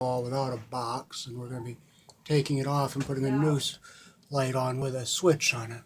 wall without a box, and we're going to be taking it off and putting a new light on with a switch on it.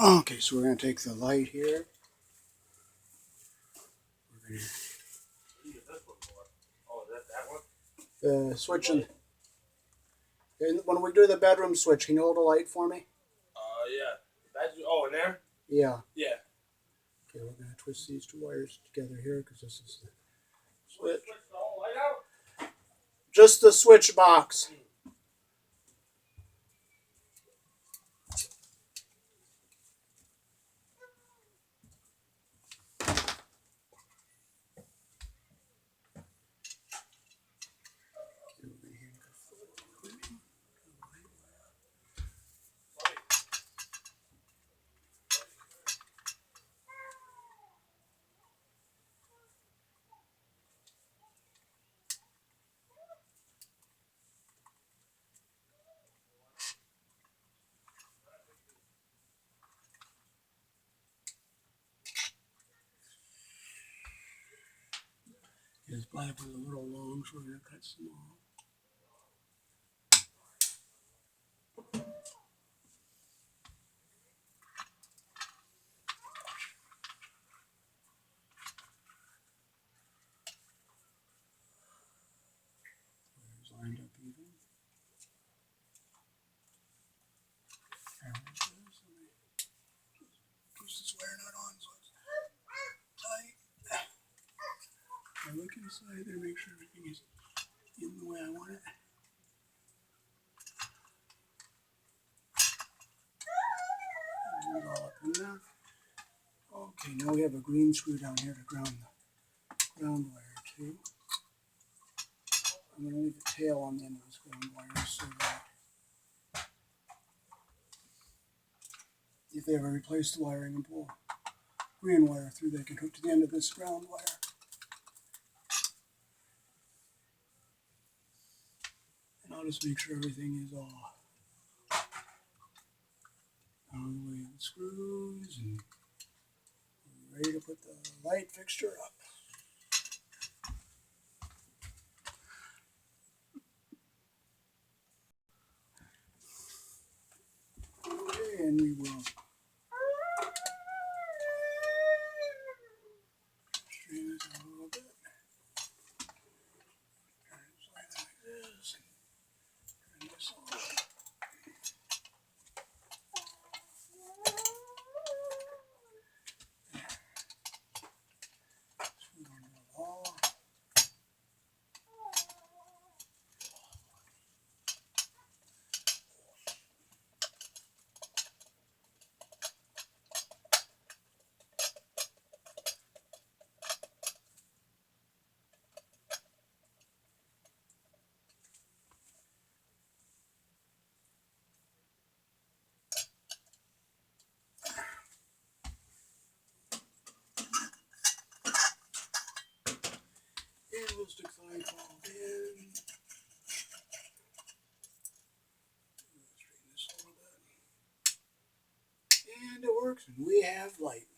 Okay, so we're going to take the light here. We're going to switch in. And when we do the bedroom switch, can you hold a light for me? Yeah. Oh, in there? Yeah. Yeah. Okay, we're going to twist these two wires together here because this is the switch. Switch the whole light out? Just the switch box. It's black with a little long, so we're going to cut small. Wires lined up even. Push this wire nut on so it's tight. I look inside there, make sure everything is in the way I want it. And all up in there. Okay, now we have a green screw down here to ground the ground wire too. I'm going to leave the tail on the end of this ground wire so that if they ever replace the wiring and pull green wire through, they can hook to the end of this ground wire. And I'll just make sure everything is all out of the way of the screws, and we're ready to put the light fixture up. Okay, and we will straighten this out a little bit. Turn it like this. Turn this on. Screw it onto the wall. And we'll stick the light bulb in. Straighten this a little bit. And it works, and we have light.